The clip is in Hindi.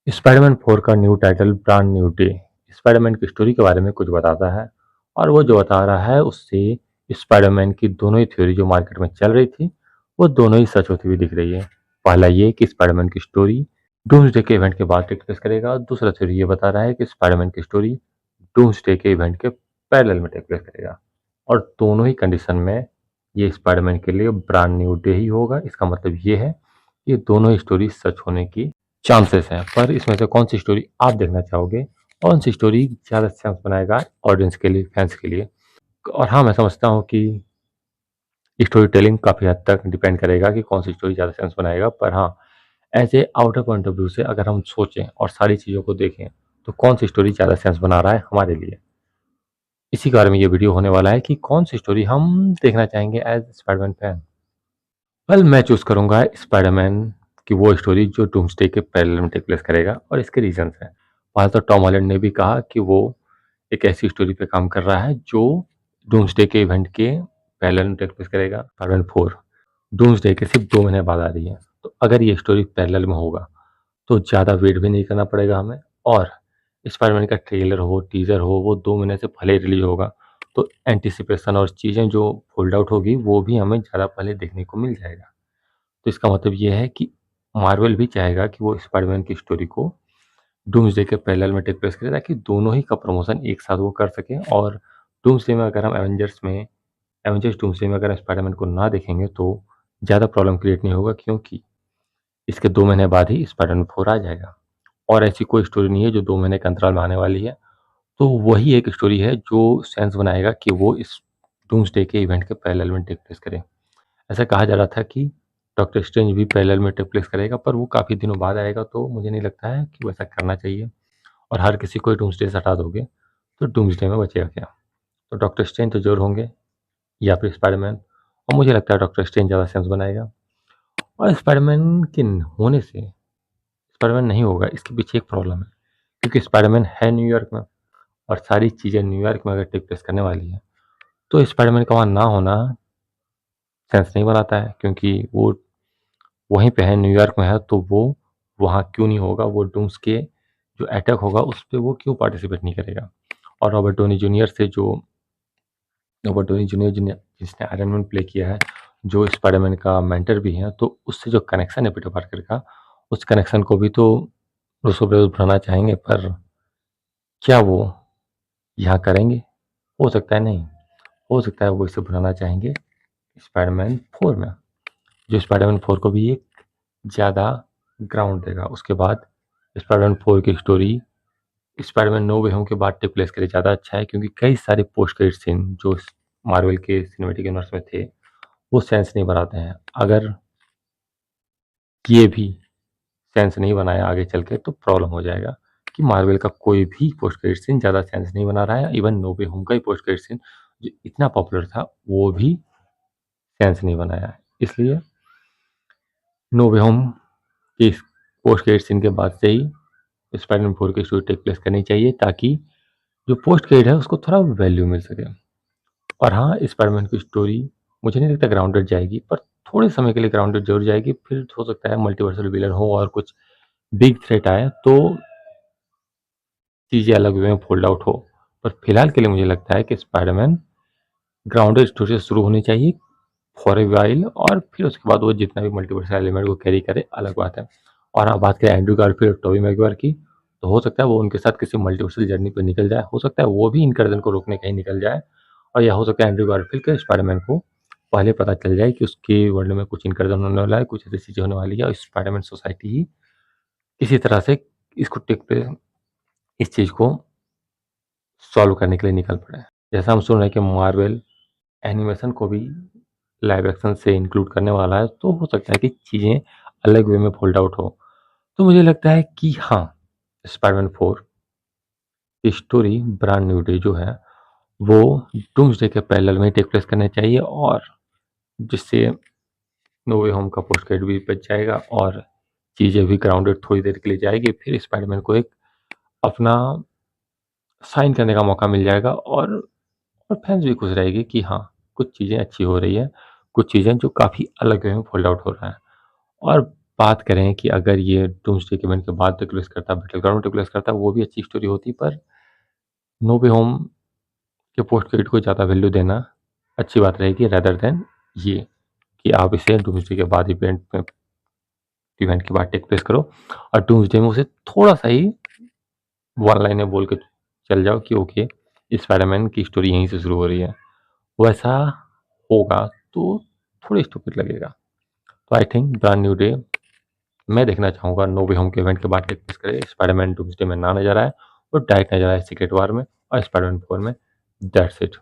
स्पाइडरमैन 4 का new title brand new day Spiderman की स्टोरी के बारे में कुछ बताता है। और वो जो बता रहा है उससे स्पाइडरमैन की दोनों ही थ्योरी जो मार्केट में चल रही थी वो दोनों ही सच होती हुई दिख रही है। पहला ये कि स्पाइडरमैन की स्टोरी डूम्सडे के इवेंट के बाद टेक प्लेस करेगा, और दूसरा थ्योरी ये बता रहा है कि स्पाइडरमैन की स्टोरी डूम्सडे के इवेंट के पैरेलल में टेक प्लेस करेगा। और दोनों ही कंडीशन में ये स्पाइडरमैन के लिए ब्रांड न्यू डे ही होगा। इसका मतलब ये है कि दोनों ही स्टोरी सच होने की चांसेस हैं। पर इसमें से कौन सी स्टोरी आप देखना चाहोगे, कौन सी स्टोरी ज़्यादा सेंस बनाएगा ऑडियंस के लिए, फैंस के लिए? और हाँ, मैं समझता हूँ कि स्टोरी टेलिंग काफ़ी हद तक डिपेंड करेगा कि कौन सी स्टोरी ज़्यादा सेंस बनाएगा। पर हाँ, as a outer point of view से अगर हम सोचें और सारी चीज़ों को देखें तो कौन सी स्टोरी ज़्यादा सेंस बना रहा है हमारे लिए, इसी के बारे में ये वीडियो होने वाला है कि कौन सी स्टोरी हम देखना चाहेंगे एज स्पाइडरमैन फैन। वेल, मैं चूज़ करूँगा स्पाइडरमैन की वो स्टोरी जो डूम्सडे के पैरेलल में टेक प्लेस करेगा, और इसके रीज़न्स हैं। पहले तो टॉम हॉलैंड ने भी कहा कि वो एक ऐसी स्टोरी पे काम कर रहा है जो डूम्सडे के इवेंट के पैरेलल में टेक प्लेस करेगा। स्पाइडरमैन 4 डूम्सडे के सिर्फ 2 महीने बाद आ रही है। तो अगर ये स्टोरी पैरेलल में होगा तो ज़्यादा वेट भी नहीं करना पड़ेगा हमें। और स्पाइडरमैन का ट्रेलर हो, टीज़र हो, वो 2 महीने से पहले रिलीज़ होगा, तो एंटिसिपेशन और चीज़ें जो फ़ोल्ड आउट होगी वो भी हमें ज़्यादा पहले देखने को मिल जाएगा। तो इसका मतलब ये है कि मार्वल भी चाहेगा कि वो स्पाइडरमैन की स्टोरी को डूम्सडे के पैरेलल में टेक प्लेस करे, ताकि दोनों ही का प्रमोशन एक साथ वो कर सकें। और डूम्सडे में अगर हम एवेंजर्स डूम्सडे में अगर स्पाइडरमैन को ना देखेंगे तो ज़्यादा प्रॉब्लम क्रिएट नहीं होगा, क्योंकि इसके 2 महीने बाद ही स्पाइडरमैन 4 आ जाएगा। और ऐसी कोई स्टोरी नहीं है जो 2 महीने के अंतराल में आने वाली है। तो वही एक स्टोरी है जो सेंस बनाएगा कि वो इस डूम्सडे के इवेंट के पैरेलल में टेक प्लेस करे। ऐसा कहा जा रहा था कि डॉक्टर स्ट्रेंज भी पैरेलल में टेक प्लेस करेगा, पर वो काफ़ी दिनों बाद आएगा, तो मुझे नहीं लगता है कि वो ऐसा करना चाहिए। और हर किसी को डूम्सडे से हटा दोगे तो डूम्सडे में बचेगा क्या? तो डॉक्टर स्ट्रेंज तो ज़रूर होंगे, या फिर स्पाइडरमैन। और मुझे लगता है डॉक्टर स्ट्रेंज ज़्यादा सेंस बनाएगा। और स्पाइडरमैन के होने से स्पाइडरमैन नहीं होगा, इसके पीछे एक प्रॉब्लम है, क्योंकि स्पाइडरमैन है न्यूयॉर्क में, और सारी चीज़ें न्यूयॉर्क में अगर टेक प्लेस करने वाली है तो स्पाइडरमैन का वहाँ ना होना सेंस नहीं बनाता है, क्योंकि वो वहीं पे है, न्यूयॉर्क में है, तो वो वहाँ क्यों नहीं होगा? वो डूम्स के जो अटैक होगा उस पे वो क्यों पार्टिसिपेट नहीं करेगा? और रॉबर्ट डोनी जूनियर जिसने आयरन मैन प्ले किया है, जो स्पाइडरमैन का मेंटर भी है, तो उससे जो कनेक्शन है पीटर पार्कर का, उस कनेक्शन को भी तो रूसो ब्रदर्स बढ़ाना चाहेंगे। पर क्या वो यहाँ करेंगे? हो सकता है नहीं। हो सकता है वो इसे बनाना चाहेंगे स्पाइडरमैन 4 में, जो स्पाइडरमैन 4 को भी एक ज़्यादा ग्राउंड देगा। उसके बाद स्पाइडरमैन 4 की स्टोरी स्पाइडरमैन नो वे होम के बाद टेक प्लेस करे ज़्यादा अच्छा है, क्योंकि कई सारे पोस्ट क्रेडिट सीन जो मार्वल के सिनेमैटिक यूनिवर्स में थे वो सेंस नहीं बनाते हैं। अगर ये भी सेंस नहीं बनाया आगे चल के तो प्रॉब्लम हो जाएगा कि मार्वल का कोई भी पोस्ट क्रेडिट सीन ज़्यादा सेंस नहीं बना रहा है। इवन नो वे होम का ही पोस्ट क्रेडिट सीन जो इतना पॉपुलर था वो भी सेंस नहीं बनाया है। इसलिए नो वे होम की पोस्ट क्रेडिट सीन के बाद से ही स्पाइडरमैन 4 की स्टोरी टेक प्लेस करनी चाहिए, ताकि जो पोस्ट क्रेडिट है उसको थोड़ा वैल्यू मिल सके। और हाँ, स्पाइडरमैन की स्टोरी मुझे नहीं लगता ग्राउंडेड जाएगी, पर थोड़े समय के लिए ग्राउंडेड जरूर जाएगी। फिर हो सकता है मल्टीवर्सल विलन हो और कुछ बिग थ्रेट आए तो चीज़ें अलग वे में फोल्ड आउट हो। पर फिलहाल के लिए मुझे लगता है कि स्पाइडरमैन ग्राउंडेड स्टोरी से शुरू होनी चाहिए फॉर ए वाइल, और फिर उसके बाद वो जितना भी मल्टीवर्सल एलिमेंट को कैरी करे अलग बात है। और हाँ, बात करें एंड्रू गारफील्ड और टोबी मैगवायर की, तो हो सकता है वो उनके साथ किसी मल्टीवर्सल जर्नी पर निकल जाए। हो सकता है वो भी इनकर्जन को रोकने कहीं निकल जाए, और या हो सकता है एंड्रू गारफील्ड के स्पाइडरमैन को पहले पता चल जाए कि उसके वर्ल्ड में कुछ इनकर्जन होने वाला है, कुछ ऐसी चीज़ें होने वाली है, और स्पाइडरमैन सोसाइटी ही किसी तरह से इसको टेक पे इस चीज़ को सॉल्व करने के लिए निकल पड़े। जैसा हम सुन रहे हैं कि मार्वल एनिमेशन को भी लाइव एक्शन से इंक्लूड करने वाला है, तो हो सकता है कि चीज़ें अलग वे में फोल्ड आउट हो। तो मुझे लगता है कि हाँ, स्पाइडरमैन 4 की स्टोरी ब्रांड न्यू डे जो है वो डूम्सडे के पैरेलल में टेक प्लेस करने चाहिए, और जिससे नो वे होम का पोस्ट क्रेडिट भी बच जाएगा और चीज़ें भी ग्राउंडेड थोड़ी देर के लिए जाएगी। फिर स्पाइडरमैन को एक अपना साइन करने का मौका मिल जाएगा, और फैंस भी खुश रहेगी कि हाँ, कुछ चीज़ें अच्छी हो रही है, कुछ चीज़ें जो काफ़ी अलग वे में फोल्ड आउट हो रहा है। और बात करें कि अगर ये डूम्सडे के इवेंट के बाद रिप्लेस करता, बैटलग्राउंड रिप्लेस करता, वो भी अच्छी स्टोरी होती, पर नो वे होम के पोस्ट क्रेडिट को ज़्यादा वैल्यू देना अच्छी बात रहेगी रेदर देन ये कि आप इसे डूम्सडे के बाद इवेंट के बाद टेक प्लेस करो और डूम्सडे में उसे थोड़ा-सा ही वन लाइन में बोल के चल जाओ कि ओके, स्पाइडरमैन की स्टोरी यहीं से शुरू हो रही है। वैसा होगा तो थोड़ी स्टूपिड लगेगा। तो I think brand new day मैं देखना चाहूँगा नो वे होम के इवेंट के बाद टेक प्लेस करे, स्पाइडरमैन डूम्सडे में ना नज़र आए और डायरेक्ट नज़र आए सीक्रेट वार में और स्पाइडरमैन 4 में। That's it.